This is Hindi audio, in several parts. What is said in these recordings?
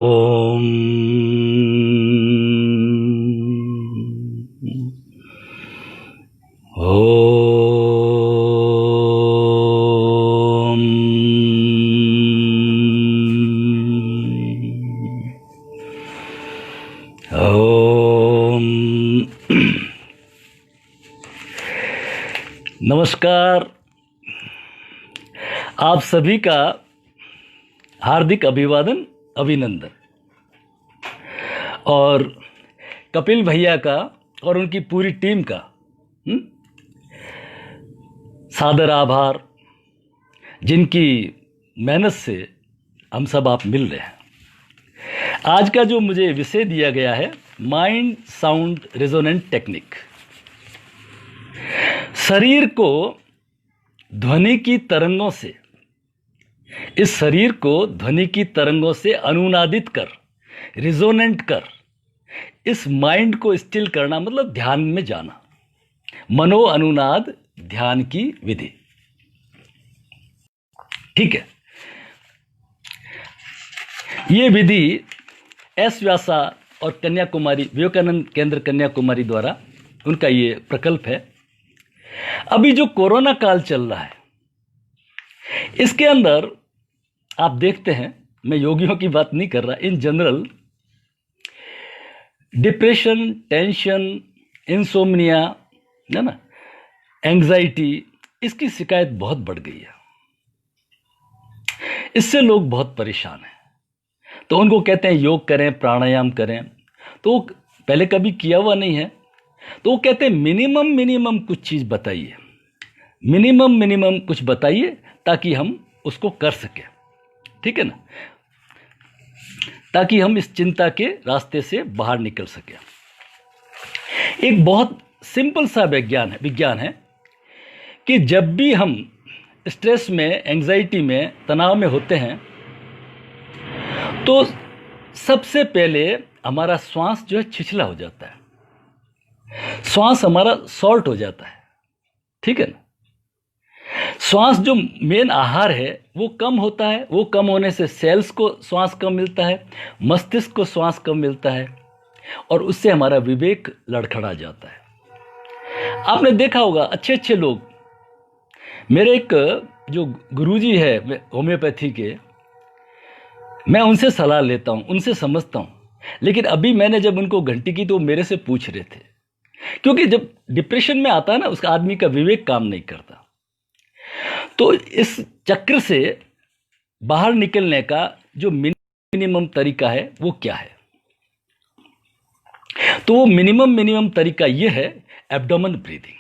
ओम ओम ओम। नमस्कार, आप सभी का हार्दिक अभिवादन, अभिनंदन। और कपिल भैया का और उनकी पूरी टीम का सादर आभार, जिनकी मेहनत से हम सब आप मिल रहे हैं। आज का जो मुझे विषय दिया गया है, माइंड साउंड रेजोनेंट टेक्निक। शरीर को ध्वनि की तरंगों से, इस शरीर को ध्वनि की तरंगों से अनुनादित कर, रिजोनेंट कर, इस माइंड को स्टिल करना, मतलब ध्यान में जाना। मनो अनुनाद ध्यान की विधि। ठीक है, ये विधि एस व्यासा और कन्याकुमारी, विवेकानंद केंद्र कन्याकुमारी द्वारा उनका ये प्रकल्प है। अभी जो कोरोना काल चल रहा है, इसके अंदर आप देखते हैं, मैं योगियों की बात नहीं कर रहा, in general depression, tension, insomnia, है ना, एंग्जाइटी, इसकी शिकायत बहुत बढ़ गई है। इससे लोग बहुत परेशान हैं। तो उनको कहते हैं योग करें, प्राणायाम करें, तो पहले कभी किया हुआ नहीं है, तो वो कहते हैं मिनिमम कुछ चीज़ बताइए, मिनिमम कुछ बताइए ताकि हम उसको कर सकें। ठीक है ना, ताकि हम इस चिंता के रास्ते से बाहर निकल सकें। एक बहुत सिंपल सा विज्ञान है कि जब भी हम स्ट्रेस में, एंग्जाइटी में, तनाव में होते हैं, तो सबसे पहले हमारा श्वास जो है छिछला हो जाता है, श्वास हमारा शॉर्ट हो जाता है। ठीक है ना, श्वास जो मेन आहार है वो कम होता है। वो कम होने से सेल्स को श्वास कम मिलता है, मस्तिष्क को श्वास कम मिलता है, और उससे हमारा विवेक लड़खड़ा जाता है। आपने देखा होगा, अच्छे अच्छे लोग, मेरे एक जो गुरुजी है होम्योपैथी के, मैं उनसे सलाह लेता हूँ, उनसे समझता हूँ। लेकिन अभी मैंने जब उनको घंटी की तो वो मेरे से पूछ रहे थे, क्योंकि जब डिप्रेशन में आता है ना, उसका आदमी का विवेक काम नहीं करता। तो इस चक्र से बाहर निकलने का जो मिनिमम तरीका है वो क्या है? तो वो मिनिमम तरीका ये है, एब्डोमेन ब्रीदिंग।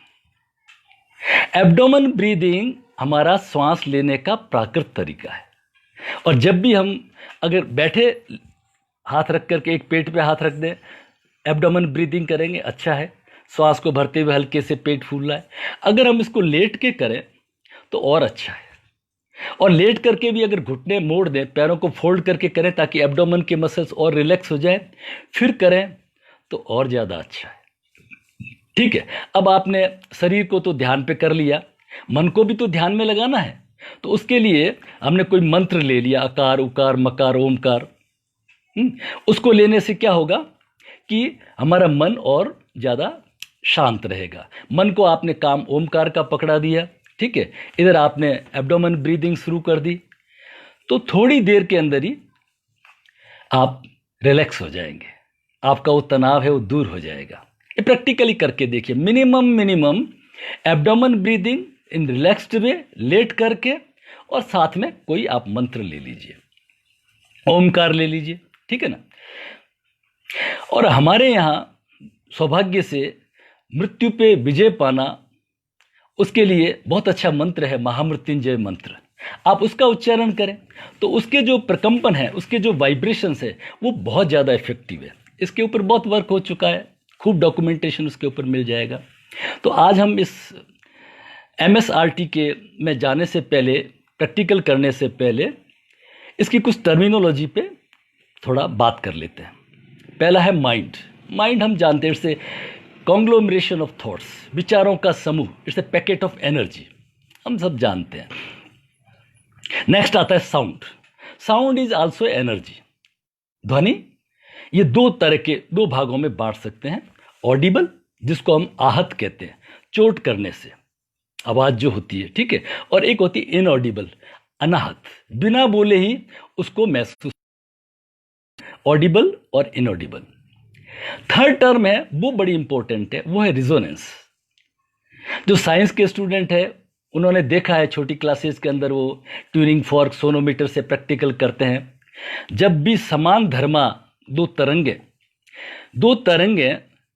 एब्डोमेन ब्रीदिंग हमारा श्वास लेने का प्राकृत तरीका है। और जब भी हम अगर बैठे हाथ रख करके एक पेट पे हाथ रख दें, एब्डोमेन ब्रीदिंग करेंगे, अच्छा है, श्वास को भरते हुए हल्के से पेट फूल रहा है। अगर हम इसको लेट के करें तो और अच्छा है। और लेट करके भी अगर घुटने मोड़ दें, पैरों को फोल्ड करके करें ताकि एब्डोमेन के मसल्स और रिलैक्स हो जाए, फिर करें तो और ज़्यादा अच्छा है। ठीक है, अब आपने शरीर को तो ध्यान पे कर लिया, मन को भी तो ध्यान में लगाना है। तो उसके लिए हमने कोई मंत्र ले लिया, अकार, उकार, मकार, ओमकार। उसको लेने से क्या होगा कि हमारा मन और ज़्यादा शांत रहेगा। मन को आपने काम ओमकार का पकड़ा दिया, ठीक है, इधर आपने एब्डोमेन ब्रीदिंग शुरू कर दी, तो थोड़ी देर के अंदर ही आप रिलैक्स हो जाएंगे, आपका वो तनाव है वो दूर हो जाएगा। ये प्रैक्टिकली करके देखिए, minimum abdomen breathing in relaxed way, लेट करके, और साथ में कोई आप मंत्र ले लीजिए, ओमकार ले लीजिए। ठीक है ना। और हमारे यहाँ सौभाग्य से मृत्यु पे विजय पाना, उसके लिए बहुत अच्छा मंत्र है, महामृत्युंजय मंत्र। आप उसका उच्चारण करें तो उसके जो प्रकंपन है, उसके जो वाइब्रेशंस है, वो बहुत ज़्यादा इफेक्टिव है। इसके ऊपर बहुत वर्क हो चुका है, खूब डॉक्यूमेंटेशन उसके ऊपर मिल जाएगा। तो आज हम इस MSRT के में जाने से पहले, प्रैक्टिकल करने से पहले, इसकी कुछ टर्मिनोलॉजी पे थोड़ा बात कर लेते हैं। पहला है माइंड। माइंड हम जानते हैं, इससे कॉन्ग्लोमरेशन ऑफ थॉट्स, विचारों का समूह, it's a packet of energy, हम सब जानते हैं। नेक्स्ट आता है sound. Sound is also energy. ध्वनि ये दो तरह के, दो भागों में बांट सकते हैं। ऑडिबल, जिसको हम आहत कहते हैं, चोट करने से आवाज जो होती है, ठीक है, और एक होती है इनऑडिबल, अनाहत, बिना बोले ही उसको महसूस। ऑडिबल और इनऑडिबल। थर्ड टर्म है, वो बड़ी इंपॉर्टेंट है, वो है रिजोनेंस। जो साइंस के स्टूडेंट है उन्होंने देखा है, छोटी क्लासेस के अंदर वो ट्यूनिंग फॉर्क, सोनोमीटर से प्रैक्टिकल करते हैं। जब भी समान धर्मा दो तरंगे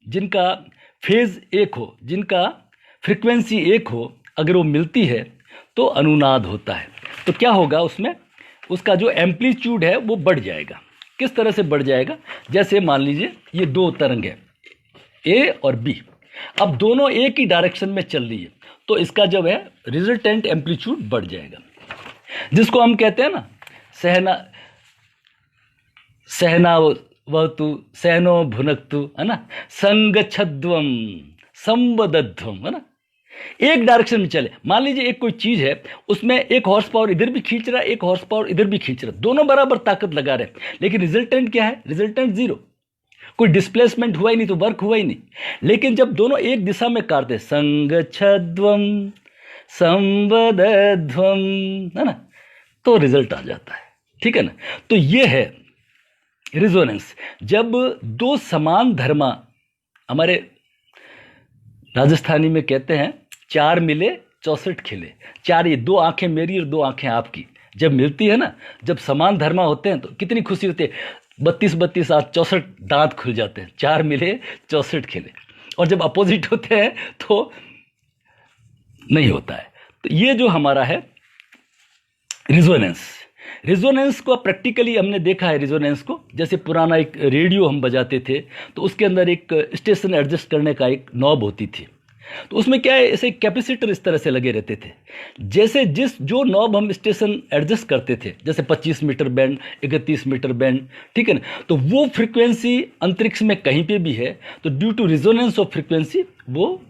जिनका फेज एक हो, जिनका फ्रीक्वेंसी एक हो, अगर वो मिलती है तो अनुनाद होता है। तो क्या होगा उसमें, उसका जो एम्पलीट्यूड है वो बढ़ जाएगा। किस तरह से बढ़ जाएगा, जैसे मान लीजिए ये दो तरंग है ए और बी, अब दोनों एक ही डायरेक्शन में चल रही है, तो इसका जो है रिजल्टेंट एम्पलीट्यूड बढ़ जाएगा, जिसको हम कहते हैं ना सहनावतु सहनो भुनक्तु, है ना, संगच्छध्वम संवदध्वम, है ना, एक डायरेक्शन में चले। मान लीजिए एक कोई चीज है, उसमें एक हॉर्स पावर इधर भी खींच रहा है, एक हॉर्स पावर इधर भी खींच रहा है, दोनों बराबर ताकत लगा रहे हैं, लेकिन रिजल्टेंट क्या है, रिजल्टेंट जीरो, कोई डिस्प्लेसमेंट हुआ ही नहीं, तो वर्क हुआ ही नहीं। लेकिन जब दोनों एक दिशा में काटते, संगच्छध्वम संवदध्वम, है ना, तो रिजल्ट आ जाता है, ठीक है ना। तो ये है रिजोनेंस। जब दो समान धर्मा, हमारे राजस्थानी में कहते हैं चार मिले 64 खिले, चार, ये दो आंखें मेरी और दो आंखें आपकी जब मिलती है ना, जब समान धर्मा होते हैं तो कितनी खुशी होती है, 32 8 64 दांत खुल जाते हैं, चार मिले 64 खिले। और जब अपोजिट होते हैं तो नहीं होता है। तो ये जो हमारा है रिजोनेंस को प्रैक्टिकली हमने देखा है। रिजोनेंस को जैसे पुराना एक रेडियो हम बजाते थे, तो उसके अंदर एक स्टेशन एडजस्ट करने का एक नॉब होती थी, तो उसमें क्या है, ऐसे कैपेसिटर इस तरह से लगे रहते थे। जैसे जो नॉब हम स्टेशन एडजस्ट करते थे, जैसे 25 मीटर बैंड, 31 मीटर बैंड, ठीक है ना, तो वो फ्रीक्वेंसी अंतरिक्ष में कहीं पे भी है, तो due to resonance of frequency वो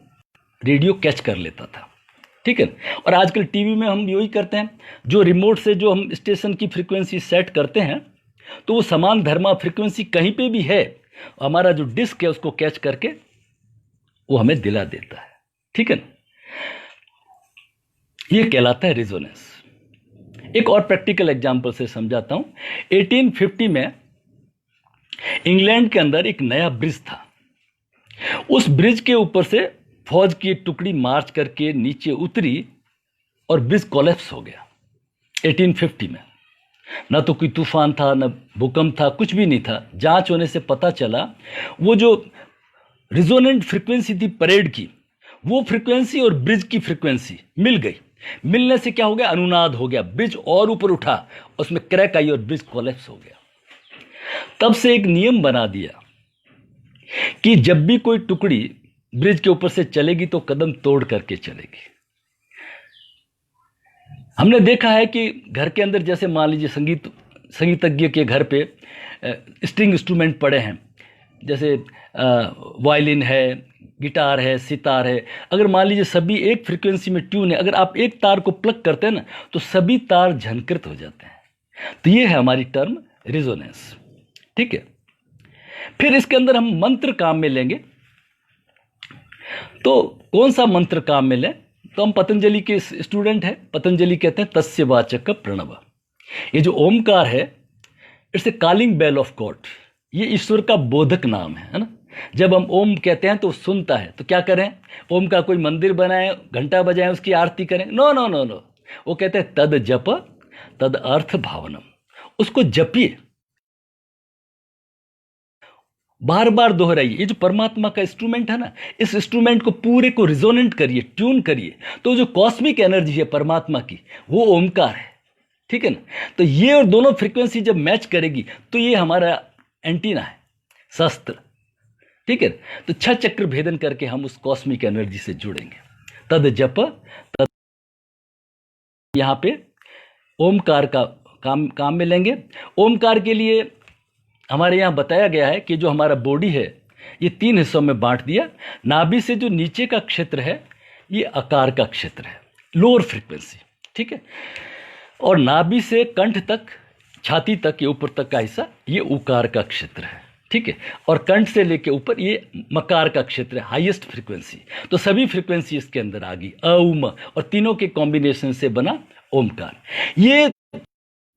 रेडियो कैच कर लेता था, ठीक है। और आजकल टीवी में हम यही करते हैं, जो रिमोट से जो हम स्टेशन की फ्रीक्वेंसी सेट करते हैं, तो वो समान धर्मा फ्रीक्वेंसी कहीं पे भी है, हमारा जो डिस्क है उसको कैच करके वो हमें दिला देता है, ठीक है ना। ये कहलाता है रिजोनेंस। एक और प्रैक्टिकल एग्जांपल से समझाता हूं। 1850 में इंग्लैंड के अंदर एक नया ब्रिज था। उस ब्रिज के ऊपर से फौज की टुकड़ी मार्च करके नीचे उतरी और ब्रिज कोलैप्स हो गया 1850 में। ना तो कोई तूफान था, ना भूकंप था, कुछ भी नहीं था। जांच होने से पता चला वो जो रिजोनेंट फ्रीक्वेंसी थी परेड की, वो फ्रीक्वेंसी और ब्रिज की फ्रीक्वेंसी मिल गई। मिलने से क्या हो गया, अनुनाद हो गया, ब्रिज और ऊपर उठा, उसमें क्रैक आई और ब्रिज कोलैप्स हो गया। तब से एक नियम बना दिया कि जब भी कोई टुकड़ी ब्रिज के ऊपर से चलेगी तो कदम तोड़ करके चलेगी। हमने देखा है कि घर के अंदर जैसे मान लीजिए संगीतज्ञ के घर पे स्ट्रिंग इंस्ट्रूमेंट पड़े हैं, जैसे वायलिन है, गिटार है, सितार है। अगर मान लीजिए सभी एक फ्रीक्वेंसी में ट्यून है, अगर आप एक तार को प्लग करते हैं ना, तो सभी तार झनकृत हो जाते हैं। तो ये है हमारी टर्म रिजोनेंस, ठीक है। फिर इसके अंदर हम मंत्र काम में लेंगे। तो कौन सा मंत्र काम में लें, तो हम पतंजलि के स्टूडेंट हैं। पतंजलि कहते हैं तस्य वाचक प्रणव। ये जो ओमकार है, it's a calling bell of God. ये ईश्वर का बोधक नाम है ना। जब हम ओम कहते हैं तो सुनता है, तो क्या करें, ओम का कोई मंदिर बनाएं, घंटा बजाएं, उसकी आरती करें? No no no no. वो कहते हैं तद जप तद अर्थ भावनम। उसको जपिए, बार बार दोहराइए। ये जो परमात्मा का इंस्ट्रूमेंट है ना, इस इंस्ट्रूमेंट को पूरे को रिजोनेंट करिए, ट्यून करिए। तो जो कॉस्मिक एनर्जी है परमात्मा की, वो ओमकार है, ठीक है ना। तो ये और दोनों फ्रीक्वेंसी जब मैच करेगी तो ये हमारा एंटीना है, शस्त्र, ठीक है। तो 6 चक्र भेदन करके हम उस कॉस्मिक एनर्जी से जुड़ेंगे। तद जप तद, यहां पे ओमकार का काम में लेंगे। ओमकार के लिए हमारे यहाँ बताया गया है कि जो हमारा बॉडी है ये 3 हिस्सों में बांट दिया। नाभि से जो नीचे का क्षेत्र है ये आकार का क्षेत्र है, लोअर फ्रीक्वेंसी, ठीक है। और नाभि से कंठ तक छाती तक, ये ऊपर तक का हिस्सा, ये उकार का क्षेत्र है, ठीक है। और कंठ से लेके ऊपर ये मकार का क्षेत्र है, हाईएस्ट फ्रीक्वेंसी। तो सभी फ्रीक्वेंसी इसके अंदर आ गई, अ उम, और तीनों के कॉम्बिनेशन से बना ओमकार। ये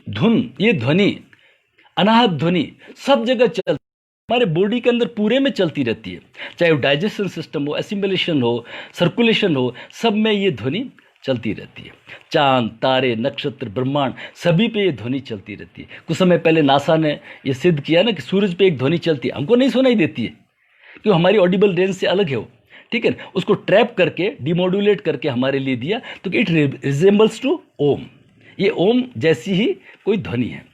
धुन, ये ध्वनि, अनाहत ध्वनि सब जगह चलती, हमारे बॉडी के अंदर पूरे में चलती रहती है, चाहे वो डाइजेशन सिस्टम हो, एसिमिलेशन हो, सर्कुलेशन हो, सब में ये ध्वनि चलती रहती है। चांद, तारे, नक्षत्र, ब्रह्मांड, सभी पे ये ध्वनि चलती रहती है। कुछ समय पहले नासा ने ये सिद्ध किया ना कि सूरज पे एक ध्वनि चलती है, हमको नहीं सुनाई देती है क्योंकि हमारी ऑडिबल रेंज से अलग है वो, ठीक है। उसको ट्रैप करके, डिमोड्यूलेट करके हमारे लिए दिया, तो इट रिजेंबल्स टू ओम, ये ओम जैसी ही कोई ध्वनि है।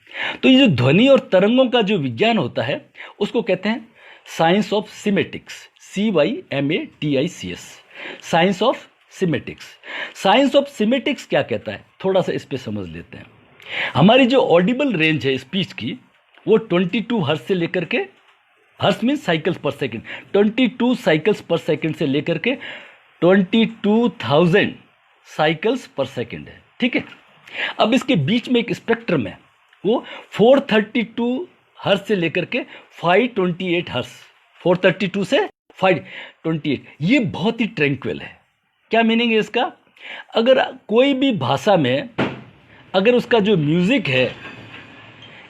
तो ये जो ध्वनि और तरंगों का जो विज्ञान होता है उसको कहते हैं science of सिमेटिक्स, CYMATICS, science of सिमेटिक्स। Science of सिमेटिक्स क्या कहता है, थोड़ा सा इस पे समझ लेते हैं। हमारी जो ऑडिबल रेंज है स्पीच की, वो 22 हर्ट्ज से लेकर के, हर्ट्ज मीन साइकिल्स पर सेकंड, 22 साइकिल्स पर सेकंड से लेकर के 22,000 साइकिल्स पर सेकंड है, ठीक है। अब इसके बीच में एक स्पेक्ट्रम है, वो 432 हर्ट्ज से लेकर के 528 हर्ट्ज, 432 से 528, ये बहुत ही ट्रैंक्विल है। क्या मीनिंग है इसका, अगर कोई भी भाषा में अगर उसका जो म्यूजिक है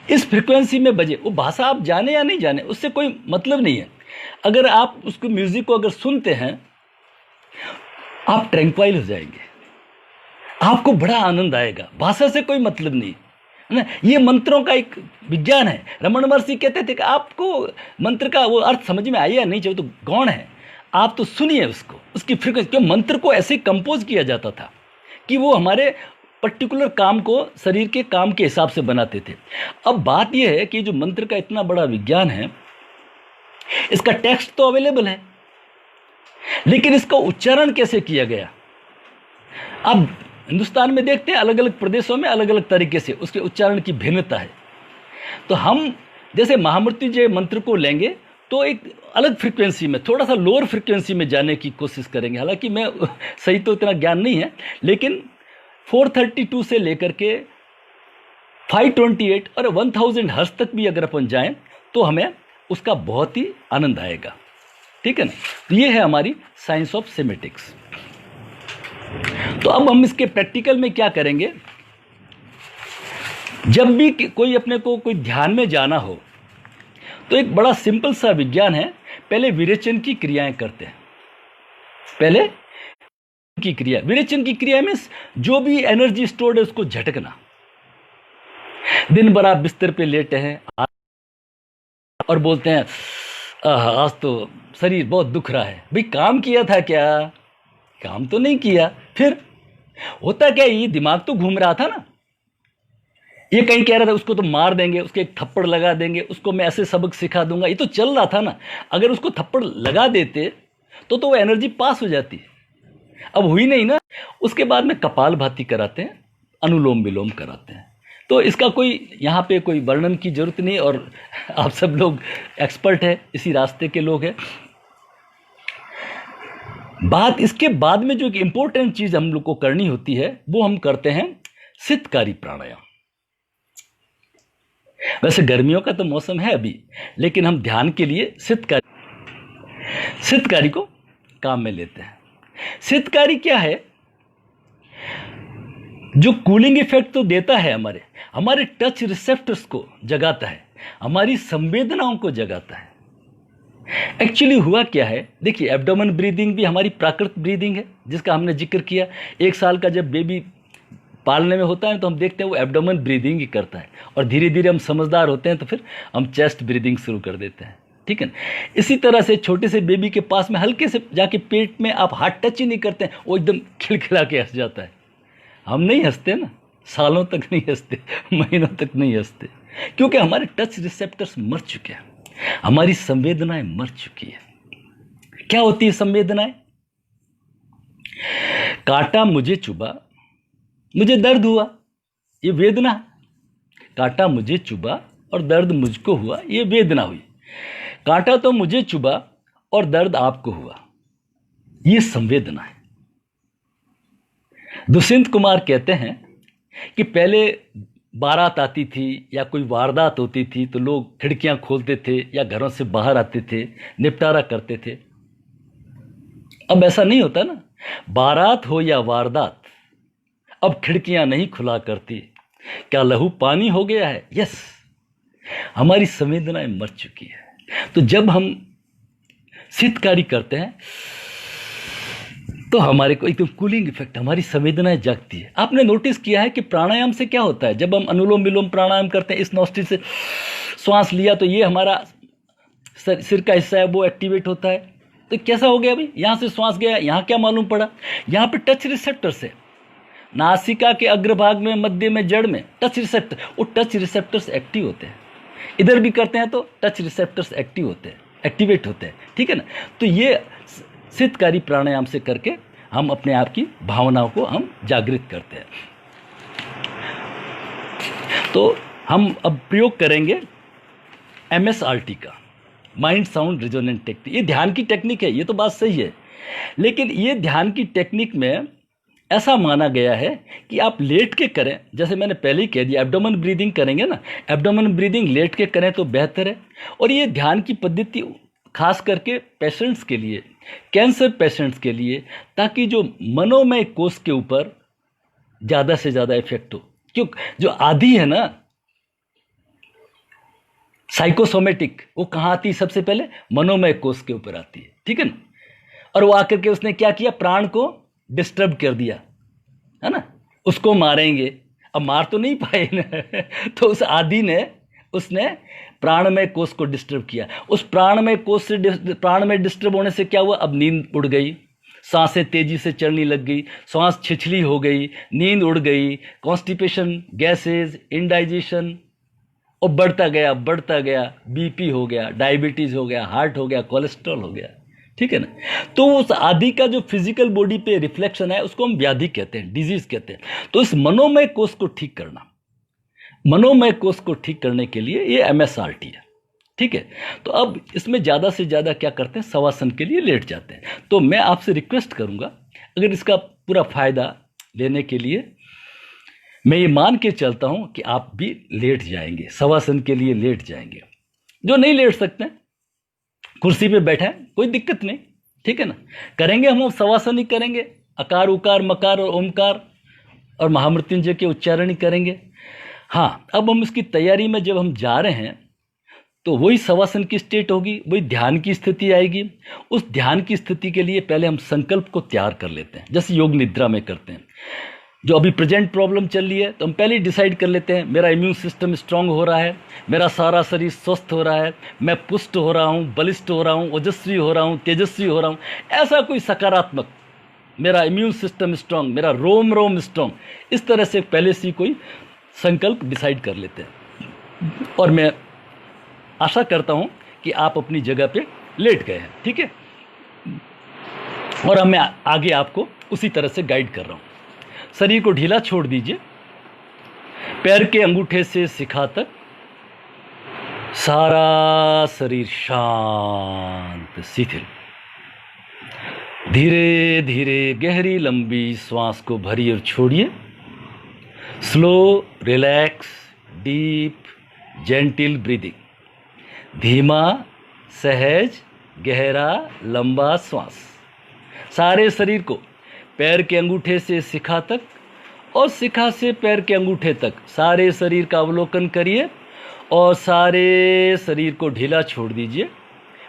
इस फ्रीक्वेंसी में बजे, वो भाषा आप जाने या नहीं जाने उससे कोई मतलब नहीं है, अगर आप उसको म्यूजिक को अगर सुनते हैं आप ट्रैंक्वाइल हो जाएंगे, आपको बड़ा आनंद आएगा, भाषा से कोई मतलब नहीं है ना। ये मंत्रों का एक विज्ञान है। रमन महर्षि कहते थे कि आपको मंत्र का वो अर्थ समझ में आया नहीं, चाहिए तो गौण है, आप तो सुनिए उसको, उसकी फ्रीक्वेंसी, क्यों मंत्र को ऐसे कंपोज किया जाता था कि वो हमारे पर्टिकुलर काम को शरीर के काम के हिसाब से बनाते थे। अब बात यह है कि जो मंत्र का इतना बड़ा विज्ञान है, इसका टेक्स्ट तो अवेलेबल है, लेकिन इसका उच्चारण कैसे किया गया, अब हिंदुस्तान में देखते हैं अलग अलग प्रदेशों में अलग अलग तरीके से उसके उच्चारण की भिन्नता है। तो हम जैसे महामृत्युंजय मंत्र को लेंगे तो एक अलग फ्रीक्वेंसी में, थोड़ा सा लोअर फ्रीक्वेंसी में जाने की कोशिश करेंगे, हालांकि मैं सही तो इतना ज्ञान नहीं है, लेकिन 432 से लेकर के 528 और 1000 हर्ट्ज तक भी अगर अपन जाएं तो हमें उसका बहुत ही आनंद आएगा, ठीक है ना। तो ये है हमारी साइंस ऑफ सिमेटिक्स। तो अब हम इसके प्रैक्टिकल में क्या करेंगे, जब भी कोई अपने को कोई ध्यान में जाना हो तो एक बड़ा सिंपल सा विज्ञान है, पहले विरेचन की क्रियाएं करते हैं, पहले की क्रिया, विरेचन की क्रिया में जो भी एनर्जी स्टोर्ड है उसको झटकना। दिन भर आप बिस्तर पे लेटे हैं और बोलते हैं आज तो शरीर बहुत दुख रहा है, भाई काम किया था क्या, काम तो नहीं किया, फिर होता क्या, ये दिमाग तो घूम रहा था ना, ये कहीं कह रहा था उसको तो मार देंगे, उसके एक थप्पड़ लगा देंगे, उसको मैं ऐसे सबक सिखा दूंगा, ये तो चल रहा था ना। अगर उसको थप्पड़ लगा देते तो वो एनर्जी पास हो जाती, अब हुई नहीं ना। उसके बाद में कपालभाति कराते हैं, अनुलोम विलोम कराते हैं। तो इसका कोई यहाँ पे कोई वर्णन की जरूरत नहीं, और आप सब लोग एक्सपर्ट है, इसी रास्ते के लोग हैं। बात इसके बाद में जो एक इंपॉर्टेंट चीज हम लोग को करनी होती है वो हम करते हैं शीतकारी प्राणायाम। वैसे गर्मियों का तो मौसम है अभी, लेकिन हम ध्यान के लिए शीतकारी को काम में लेते हैं। शीतकारी क्या है, जो कूलिंग इफेक्ट तो देता है, हमारे टच रिसेप्टर्स को जगाता है, हमारी संवेदनाओं को जगाता है। एक्चुअली हुआ क्या है, देखिए एब्डोमेन ब्रीदिंग भी हमारी प्राकृतिक ब्रीदिंग है, जिसका हमने जिक्र किया। 1 साल का जब बेबी पालने में होता है तो हम देखते हैं वो एब्डोमेन ब्रीदिंग ही करता है, और धीरे धीरे हम समझदार होते हैं तो फिर हम चेस्ट ब्रीदिंग शुरू कर देते हैं, ठीक है। इसी तरह से छोटे से बेबी के पास में हल्के से जाके पेट में आप हाथ टच ही नहीं करते हैं, वो एकदम खिलखिला के हंस जाता है। हम नहीं हंसते ना, सालों तक नहीं हंसते, महीनों तक नहीं हंसते, क्योंकि हमारे टच रिसेप्टर्स मर चुके हैं, हमारी संवेदनाएं मर चुकी है। क्या होती है संवेदनाएं, काटा मुझे चुभा, मुझे दर्द हुआ, ये वेदना। काटा मुझे चुभा और दर्द मुझको हुआ, ये वेदना हुई। काटा तो मुझे चुभा और दर्द आपको हुआ, ये संवेदना है। दुष्यंत कुमार कहते हैं कि पहले बारात आती थी या कोई वारदात होती थी तो लोग खिड़कियां खोलते थे या घरों से बाहर आते थे, निपटारा करते थे। अब ऐसा नहीं होता ना। बारात हो या वारदात, अब खिड़कियां नहीं खुला करती। क्या लहू पानी हो गया है? यस, हमारी संवेदनाएं मर चुकी है। तो जब हम शीतकारी करते हैं तो हमारे को एकदम कूलिंग इफेक्ट, हमारी संवेदनाएं जागती है। आपने नोटिस किया है कि प्राणायाम से क्या होता है? जब हम अनुलोम विलोम प्राणायाम करते हैं, इस नोस्ट्रिल से श्वास लिया तो ये हमारा सिर का हिस्सा है वो एक्टिवेट होता है। तो कैसा हो गया भाई? यहाँ से श्वास गया, यहाँ क्या मालूम पड़ा? यहाँ पे टच रिसेप्टर्स है, नासिका के अग्रभाग में, मध्य में, जड़ में टच रिसेप्टर, वो टच रिसेप्टर्स एक्टिव होते हैं। इधर भी करते हैं तो टच रिसेप्टर्स एक्टिव होते हैं, एक्टिवेट होते हैं, ठीक है ना। तो ये शीतकारी प्राणायाम से करके हम अपने आप की भावनाओं को हम जागृत करते हैं। तो हम अब प्रयोग करेंगे MSRT का, माइंड साउंड रिजोनेंट टेक्निक। ये ध्यान की टेक्निक है, ये तो बात सही है, लेकिन ये ध्यान की टेक्निक में ऐसा माना गया है कि आप लेट के करें। जैसे मैंने पहले ही कह दिया, एब्डोमेन ब्रीदिंग करेंगे ना, एब्डोमेन ब्रीदिंग लेट के करें तो बेहतर है। और ये ध्यान की पद्धति खास करके पेशेंट्स के लिए, कैंसर पेशेंट्स के लिए, ताकि जो मनोमय कोष के ऊपर ज़्यादा से ज़्यादा इफेक्ट हो। क्यों? जो आदि है ना साइकोसोमेटिक, वो कहाँ आती है? सबसे पहले मनोमय कोष के ऊपर आती है, ठीक है ना। और वो आकर के उसने क्या किया? प्राण को डिस्टर्ब कर दिया, है ना। उसको मारेंगे, अब मार तो नहीं पाए ना तो उस आदि ने, उसने प्राणमय कोष को डिस्टर्ब किया। उस प्राणमय कोष से, प्राण में डिस्टर्ब होने से क्या हुआ? अब नींद उड़ गई, सांसें तेजी से चलने लग गई, सांस छिछली हो गई, नींद उड़ गई, कॉन्स्टिपेशन, गैसेज, इंडाइजेशन, और बढ़ता गया, बीपी हो गया, डायबिटीज हो गया, हार्ट हो गया, कोलेस्ट्रॉल हो गया, ठीक है ना। तो उस आदि का जो फिजिकल बॉडी पे रिफ्लेक्शन है उसको हम व्याधि कहते हैं, डिजीज कहते हैं। तो इस मनोमय कोष को ठीक करना, मनोमय कोष को ठीक करने के लिए ये MSRT है, ठीक है। तो अब इसमें ज़्यादा से ज़्यादा क्या करते हैं? शवासन के लिए लेट जाते हैं। तो मैं आपसे रिक्वेस्ट करूंगा, अगर इसका पूरा फायदा लेने के लिए मैं ये मान के चलता हूं कि आप भी लेट जाएंगे, शवासन के लिए लेट जाएंगे। जो नहीं लेट सकते कुर्सी पे बैठे हैं, कोई दिक्कत नहीं, ठीक है ना। करेंगे हम शवासन ही करेंगे, अकार उकार मकार और ओमकार और महामृत्युंजय के उच्चारण ही करेंगे। हाँ, अब हम इसकी तैयारी में जब हम जा रहे हैं तो वही शवासन की स्टेट होगी, वही ध्यान की स्थिति आएगी। उस ध्यान की स्थिति के लिए पहले हम संकल्प को तैयार कर लेते हैं, जैसे योग निद्रा में करते हैं। जो अभी प्रेजेंट प्रॉब्लम चल रही है तो हम पहले ही डिसाइड कर लेते हैं, मेरा इम्यून सिस्टम स्ट्रांग हो रहा है, मेरा सारा शरीर स्वस्थ हो रहा है, मैं पुष्ट हो रहा हूँ, बलिष्ठ हो रहा हूँ, ओजस्वी हो रहा हूँ, तेजस्वी हो रहा हूँ। ऐसा कोई सकारात्मक, मेरा इम्यून सिस्टम स्ट्रांग, मेरा रोम रोम स्ट्रांग, इस तरह से पहले से कोई संकल्प डिसाइड कर लेते हैं। और मैं आशा करता हूँ कि आप अपनी जगह पे लेट गए हैं, ठीक है। और मैं आगे आपको उसी तरह से गाइड कर रहा हूँ। शरीर को ढीला छोड़ दीजिए, पैर के अंगूठे से शिखा तक सारा शरीर शांत शिथिल। धीरे धीरे गहरी लंबी श्वास को भरिए और छोड़िए। Slow, relax, deep, gentle breathing. धीमा, सहज, गहरा, लंबा श्वास। सारे शरीर को पैर के अंगूठे से शिखा तक और शिखा से पैर के अंगूठे तक सारे शरीर का अवलोकन करिए और सारे शरीर को ढीला छोड़ दीजिए।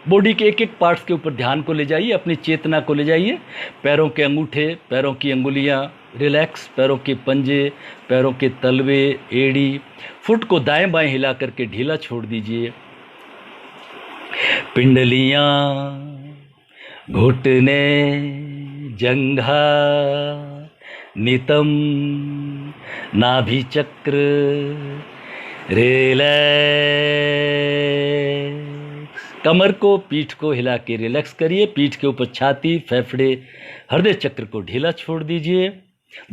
बॉडी के एक एक पार्ट्स के ऊपर ध्यान को ले जाइए, अपनी चेतना को ले जाइए। पैरों के अंगूठे, पैरों की अंगुलियां रिलैक्स, पैरों के पंजे, पैरों के तलवे, एड़ी, फुट को दाएं बाएं हिला करके ढीला छोड़ दीजिए। पिंडलियां, घुटने, जंघा, नितंब, नाभि चक्र, रिलैक्स। कमर को, पीठ को हिला के रिलैक्स करिए। पीठ के ऊपर छाती, फेफड़े, हृदय चक्र को ढीला छोड़ दीजिए।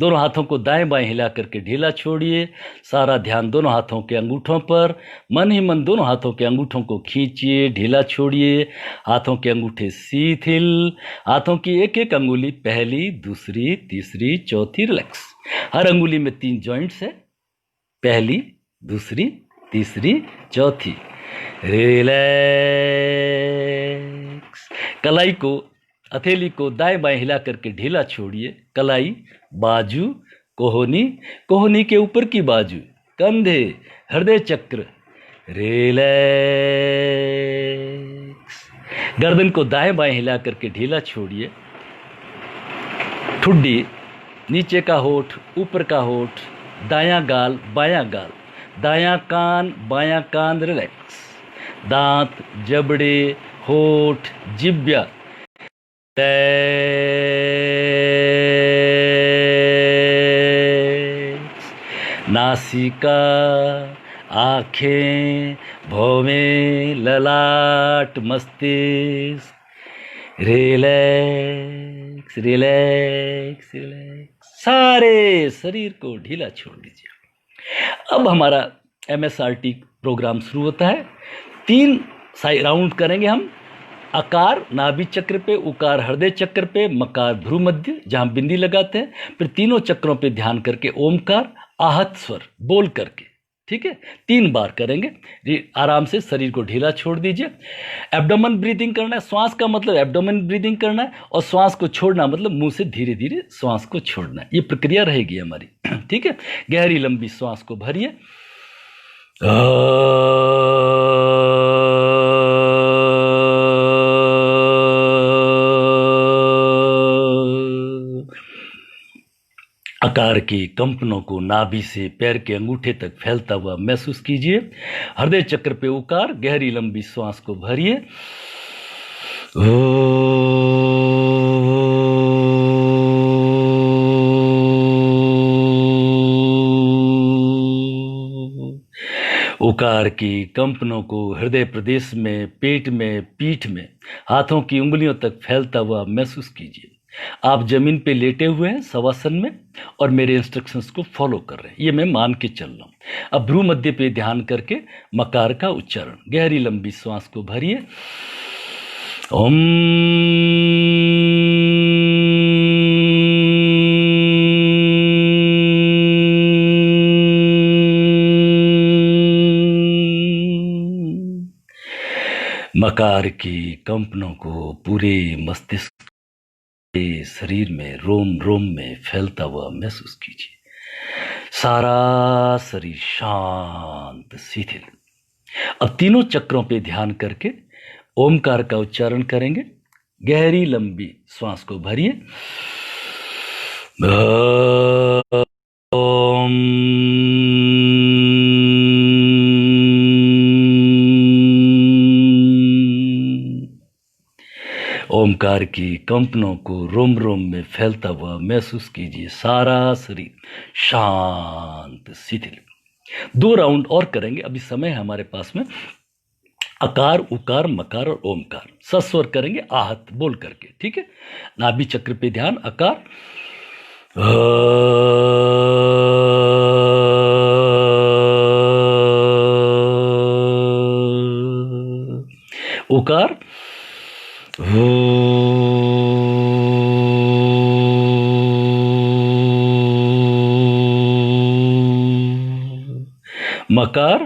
दोनों हाथों को दाएं बाएं हिला करके ढीला छोड़िए। सारा ध्यान दोनों हाथों के अंगूठों पर, मन ही मन दोनों हाथों के अंगूठों को खींचिए, ढीला छोड़िए। हाथों के अंगूठे शिथिल, हाथों की एक एक अंगुली, पहली, दूसरी, तीसरी, चौथी, रिलैक्स। हर अंगुली में 3 जॉइंट्स है, पहली, दूसरी, तीसरी, चौथी। रिलैक्स। कलाई को, हथेली को दाएं बाएं हिला करके ढीला छोड़िए। कलाई, बाजू, कोहनी, कोहनी के ऊपर की बाजू, कंधे, हृदय चक्र। रिलैक्स। गर्दन को दाएं बाएं हिला करके ढीला छोड़िए। ठुड्डी, नीचे का होठ, ऊपर का होठ, दायां गाल, बायां गाल, दायां कान, बायां कान। रिलैक्स। दांत, जबड़े, होठ, जिब्या। नासिका, आँखें, भौवें, ललाट, मस्तिष्क। Relax relax relax. सारे शरीर को ढीला छोड़ दीजिए। अब हमारा MSRT प्रोग्राम शुरू होता है। 3 राउंड करेंगे हम। आकार नाभि चक्र पे, उकार हृदय चक्र पे, मकार भ्रू मध्य जहां बिंदी लगाते हैं। फिर तीनों चक्रों पे ध्यान करके ओमकार आहत स्वर बोल करके, ठीक है, 3 बार करेंगे। आराम से शरीर को ढीला छोड़ दीजिए। एब्डोमेन ब्रीदिंग करना है। श्वास का मतलब एब्डोमेन ब्रीदिंग करना है, और श्वास को छोड़ना मतलब मुंह से धीरे धीरे श्वास को छोड़ना है। ये प्रक्रिया रहेगी हमारी, ठीक है। गहरी लंबी श्वास को भरिए। आकार के कंपनों को नाभि से पैर के अंगूठे तक फैलता हुआ महसूस कीजिए। हृदय चक्र पे उकार, गहरी लंबी श्वास को भरिए। उकार की कंपनों को हृदय प्रदेश में, पेट में, पीठ में, हाथों की उंगलियों तक फैलता हुआ महसूस कीजिए। आप जमीन पे लेटे हुए हैं शवासन में, और मेरे इंस्ट्रक्शंस को फॉलो कर रहे हैं। ये मैं मान के चल रहा हूं। अब भ्रू मध्य पे ध्यान करके मकार का उच्चारण। गहरी लंबी श्वास को भरिए। ओम। मकार की कंपनों को पूरे मस्तिष्क शरीर में, रोम रोम में फैलता हुआ महसूस कीजिए। सारा शरीर शांत, शिथिल। अब तीनों चक्रों पे ध्यान करके ओमकार का उच्चारण करेंगे। गहरी लंबी श्वास को भरिए। ओम। ओमकार की कंपनों को रोम रोम में फैलता हुआ महसूस कीजिए। सारा शरीर शांत, शिथिल। 2 राउंड और करेंगे। अभी समय है हमारे पास में। अकार, उकार, मकार और ओमकार सस्वर करेंगे आहत बोल करके, ठीक है। नाभि चक्र पे ध्यान। अकार, उकार, मकार,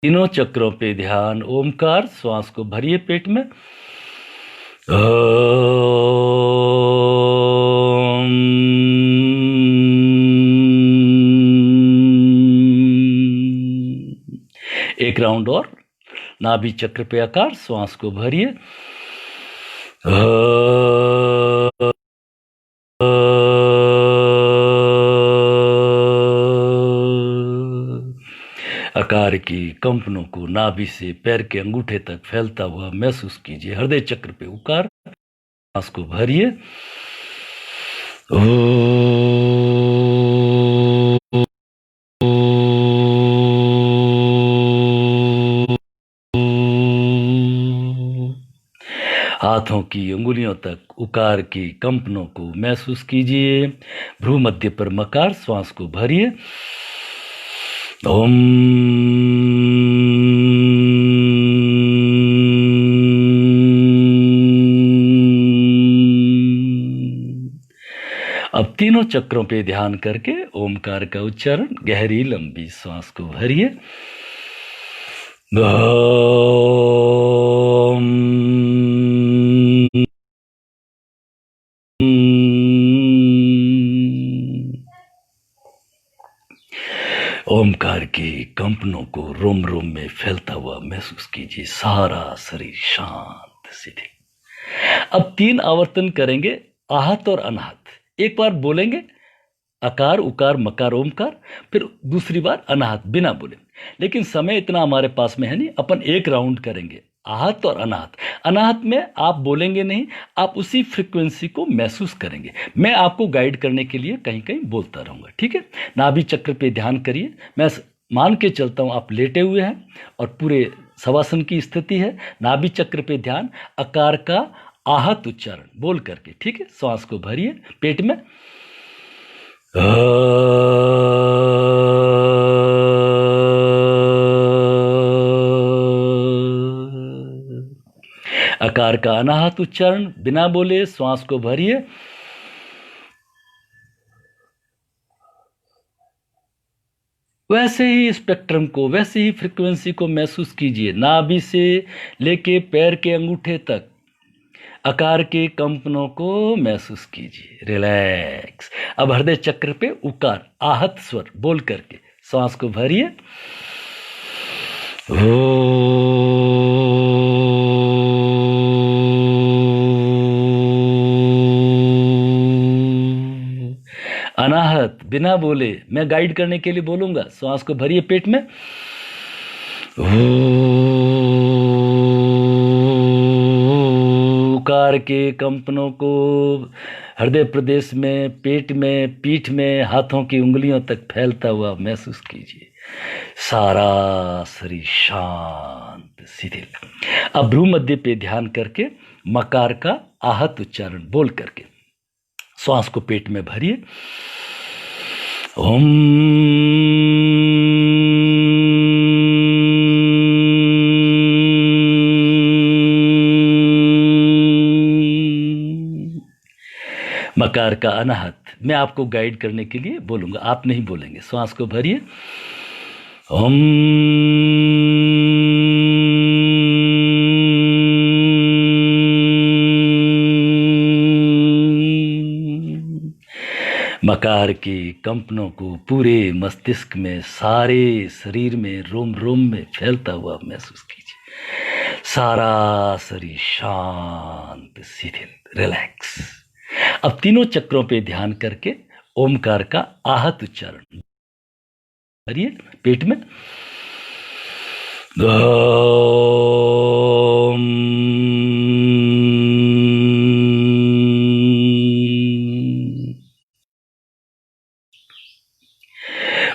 तीनों चक्रों पे ध्यान। ओमकार, श्वास को भरिए पेट में। एक राउंड और। नाभि चक्र पे आकार, श्वास को भरिए। आकार की कंपनों को नाभि से पैर के अंगूठे तक फैलता हुआ महसूस कीजिए। हृदय चक्र पे उकार, श्वास को भरिए। हाथों की उंगलियों तक उकार की कंपनों को महसूस कीजिए। भ्रू मध्य पर मकार, श्वास को भरिए। ओम। अब तीनों चक्रों पे ध्यान करके ओमकार का उच्चारण, गहरी लंबी सांस को भरिए। ओमकार के कंपनों को रोम रोम में फैलता हुआ महसूस कीजिए। सारा शरीर शांत शिथिल। अब 3 आवर्तन करेंगे, आहत और अनाहत। एक बार बोलेंगे अकार उकार मकार ओमकार, फिर दूसरी बार अनाहत बिना बोले। लेकिन समय इतना हमारे पास में है नहीं, अपन एक राउंड करेंगे आहत और अनाहत। अनाहत में आप बोलेंगे नहीं, आप उसी फ्रीक्वेंसी को महसूस करेंगे। मैं आपको गाइड करने के लिए कहीं कहीं बोलता रहूंगा, ठीक है। नाभि चक्र पे ध्यान करिए। मैं मान के चलता हूं आप लेटे हुए हैं और पूरे शवासन की स्थिति है। नाभि चक्र पे ध्यान, अकार का आहत उच्चारण बोल करके, ठीक है। श्वास को भरिए पेट में। अकार का अनाहत उच्चारण बिना बोले श्वास को भरिए। वैसे ही स्पेक्ट्रम को, वैसे ही फ्रीक्वेंसी को महसूस कीजिए। नाभि से लेके पैर के अंगूठे तक आकार के कंपनों को महसूस कीजिए। रिलैक्स। अब हृदय चक्र पे उकार आहत स्वर बोल करके श्वास को भरिए। अनाहत बिना बोले, मैं गाइड करने के लिए बोलूंगा। श्वास को भरिए पेट में। उकार के कंपनों को हृदय प्रदेश में, पेट में, पीठ में, हाथों की उंगलियों तक फैलता हुआ महसूस कीजिए। सारा शरीर शांत शिथिल। अब भ्रू मध्य पे ध्यान करके मकार का आहत उच्चारण बोल करके श्वास को पेट में भरिए। ओम। मकार का अनाहत मैं आपको गाइड करने के लिए बोलूंगा, आप नहीं बोलेंगे। श्वास को भरिए। ओम। मकार के कंपनों को पूरे मस्तिष्क में, सारे शरीर में, रोम रोम में फैलता हुआ महसूस कीजिए। सारा शरीर शांत शिथिल रिलैक्स। अब तीनों चक्रों पे ध्यान करके ओमकार का आहत उच्चारण करिए पेट में।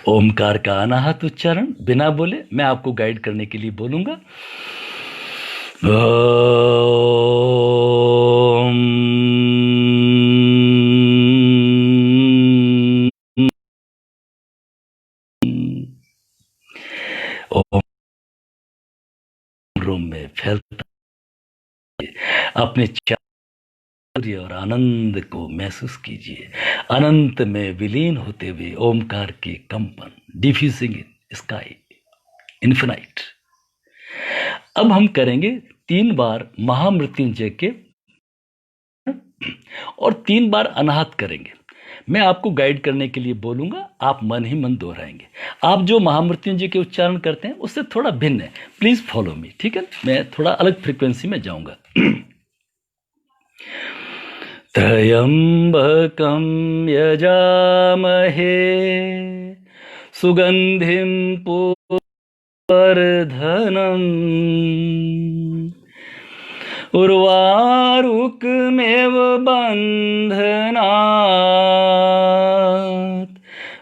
ओमकार का अनाहत उच्चारण बिना बोले, मैं आपको गाइड करने के लिए बोलूंगा। ओम रूम में फैलता अपने चार्य और आनंद को महसूस कीजिए। अनंत में विलीन होते हुए ओमकार के कंपन, डिफ्यूजिंग इन स्काई इन्फिनाइट। अब हम करेंगे 3 बार महामृत्युंजय के और 3 बार अनाहत करेंगे। मैं आपको गाइड करने के लिए बोलूंगा, आप मन ही मन दोहराएंगे। आप जो महामृत्युंजय के उच्चारण करते हैं उससे थोड़ा भिन्न है, प्लीज फॉलो मी, ठीक है। मैं थोड़ा अलग फ्रीक्वेंसी में जाऊंगा। त्र्यंबकं यजामहे सुगंधिं पुष्टिवर्धनम् उर्वारुकमेव बन्धनात्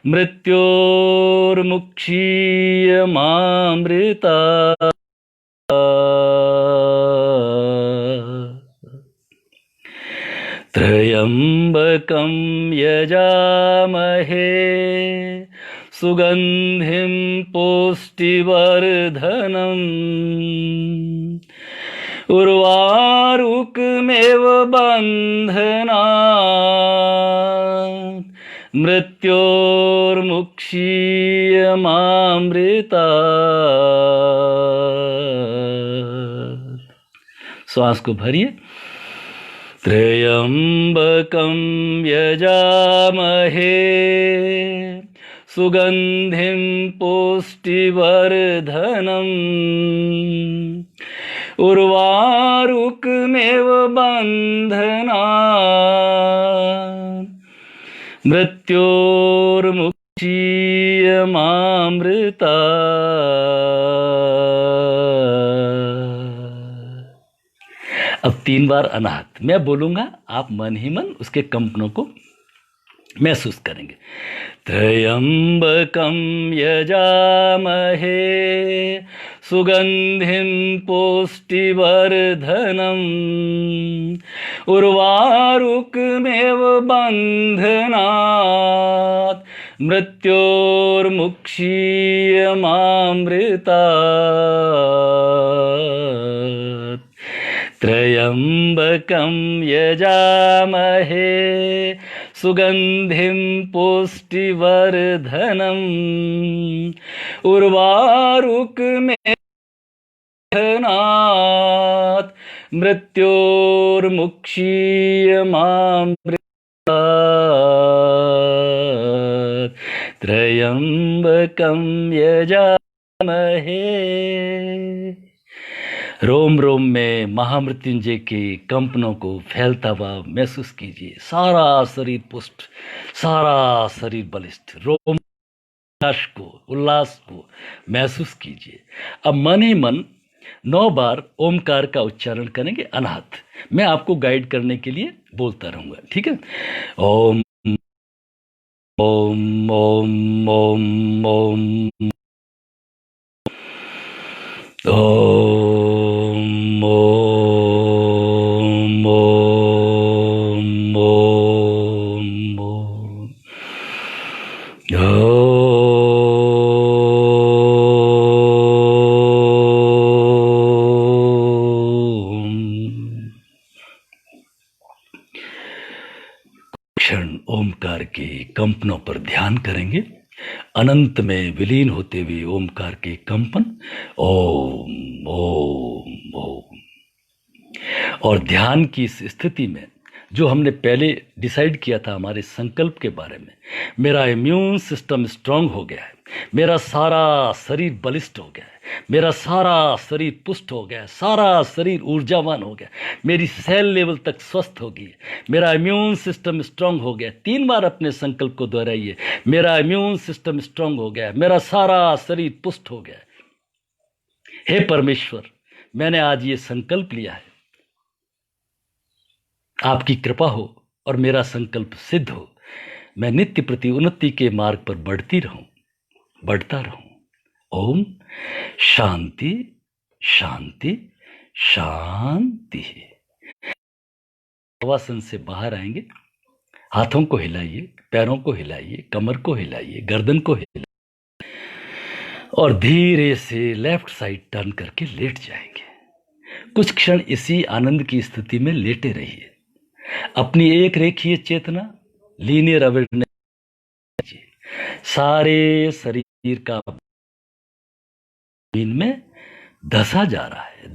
मृत्योर्मुक्षीयमामृतात्। त्र्यंबकं यजामहे सुगंधिं पुष्टिवर्धनम् उर्वारुकमेव बन्धनात् मृत्योर्मुक्षीयमामृतात्। श्वास को भरिए। त्र्यंबकं यजामहे सुगंधिं पुष्टिवर्धनम् उर्वारुकमेव बन्धनात् मृत्योर्मुक्षीयमामृतात्। अब 3 बार अनाहत मैं बोलूंगा, आप मन ही मन उसके कंपनों को महसूस करेंगे। त्र्यंबकं यजामहे सुगंधिं पुष्टिवर्धनम् उर्वारुकमेव बन्धनात् मृत्योर्मुक्षीयमामृतात्। त्र्यंबकं यजामहे सुगंधिं पुष्टिवर्धनम् उर्वारुकमेव बन्धनात् मृत्योर्मुक्षीयमामृतात्। त्र्यंबकं यजामहे। रोम रोम में महामृत्युंजय के कंपनों को फैलता हुआ महसूस कीजिए। सारा शरीर पुष्ट, सारा शरीर बलिष्ठ, रोम उल्लास को महसूस कीजिए। अब मन ही मन 9 बार ओमकार का उच्चारण करेंगे अनाहत। मैं आपको गाइड करने के लिए बोलता रहूंगा, ठीक है। ओम ओम ओम ओम ओम ओम ओम ओम ओम क्षण ओमकार के कंपनों पर ध्यान करेंगे। अनंत में विलीन होते हुए ओमकार के कंपन ओम ओम ओम। और ध्यान की इस स्थिति में जो हमने पहले डिसाइड किया था हमारे संकल्प के बारे में, मेरा इम्यून सिस्टम स्ट्रांग हो गया है, मेरा सारा शरीर बलिष्ठ हो गया है, मेरा सारा शरीर पुष्ट हो गया है, सारा शरीर ऊर्जावान हो गया, मेरी सेल लेवल तक स्वस्थ हो गई, मेरा इम्यून सिस्टम स्ट्रांग हो गया। 3 बार अपने संकल्प को दोहराइए। मेरा इम्यून सिस्टम स्ट्रांग हो गया, मेरा सारा शरीर पुष्ट हो गया। हे परमेश्वर, मैंने आज ये संकल्प लिया है, आपकी कृपा हो और मेरा संकल्प सिद्ध हो। मैं नित्य प्रति उन्नति के मार्ग पर बढ़ता रहूं। ओम शांति शांति शांति। आवासन से बाहर आएंगे, हाथों को हिलाइए, पैरों को हिलाइए, कमर को हिलाइए, गर्दन को हिलाइए और धीरे से लेफ्ट साइड टर्न करके लेट जाएंगे। कुछ क्षण इसी आनंद की स्थिति में लेटे रहिए। अपनी एक रेखीय चेतना, लीनियर अवेयरनेस, सारे शरीर का में धसा जा रहा है,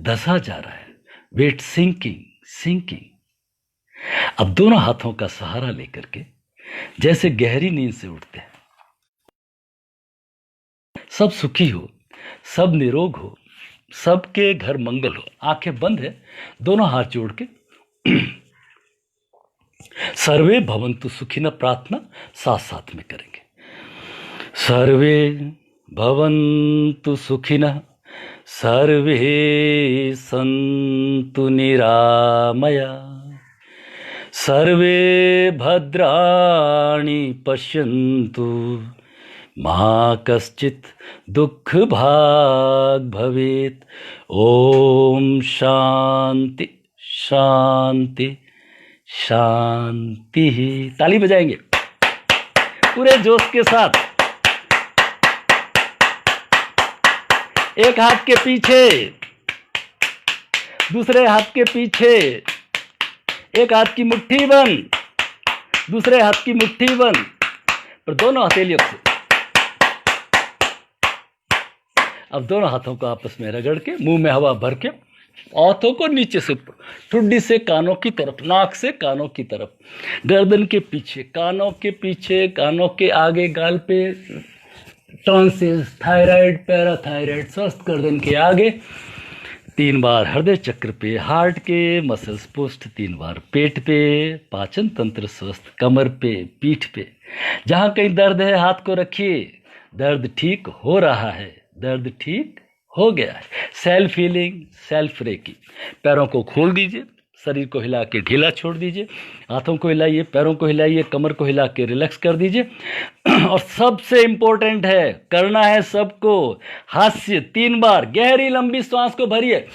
वेट सिंकिंग। अब दोनों हाथों का सहारा लेकर के जैसे गहरी नींद से उठते हैं, सब सुखी हो, सब निरोग हो, सबके घर मंगल हो। आंखें बंद है, दोनों हाथ जोड़ के सर्वे भवन्तु सुखिनः प्रार्थना साथ साथ में करेंगे। सर्वे भवन्तु सुखिनः, सर्वे सन्तु निरामया, सर्वे भद्राणि पश्यन्तु, मा कश्चित् दुःख भाग् भवेत्। ओम शांति शांति शांति। ताली बजाएंगे पूरे जोश के साथ। एक हाथ के पीछे, दूसरे हाथ के पीछे, एक हाथ की मुट्ठी बंद, दूसरे हाथ की मुट्ठी बंद, पर दोनों हथेलियों से, अब दोनों हाथों को आपस में रगड़ के मुंह में हवा भर के हाथों को नीचे से ऊपर, ठुड्डी से कानों की तरफ, नाक से कानों की तरफ, गर्दन के पीछे, कानों के पीछे, कानों के आगे, गाल पे, टॉन्सिल्स, थायराइड, पैराथायराइड, स्वस्थ गर्दन के आगे, 3 बार हृदय चक्र पे, हार्ट के मसल्स पोस्ट, 3 बार पेट पे, पाचन तंत्र स्वस्थ, कमर पे, पीठ पे, जहां कहीं दर्द है हाथ को रखिए, दर्द ठीक हो रहा है, दर्द ठीक हो गया है। Self healing, self reiki. पैरों को खोल दीजिए, शरीर को हिला के ढीला छोड़ दीजिए, हाथों को हिलाइए, पैरों को हिलाइए, कमर को हिला के रिलैक्स कर दीजिए। और सबसे इंपॉर्टेंट है, करना है सबको, हास्य 3 बार, गहरी लंबी सांस को भरिए।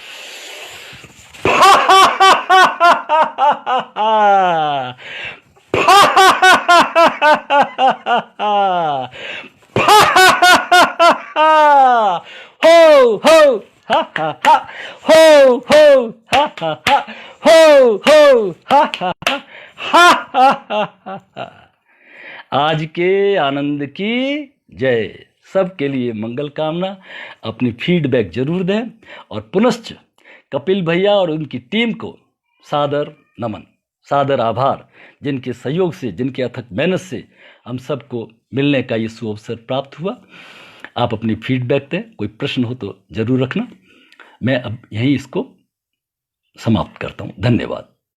हो हो हा हा हा, हो हो हा हा हा, हो हो हा हा हा, हा हा हा हा। आज के आनंद की जय। सबके लिए मंगल कामना। अपनी फीडबैक जरूर दें और पुनश्च कपिल भैया और उनकी टीम को सादर नमन, सादर आभार, जिनके सहयोग से, जिनके अथक मेहनत से हम सबको मिलने का ये सुअवसर प्राप्त हुआ। आप अपनी फीडबैक दें, कोई प्रश्न हो तो जरूर रखना। मैं अब यहीं इसको समाप्त करता हूँ। धन्यवाद।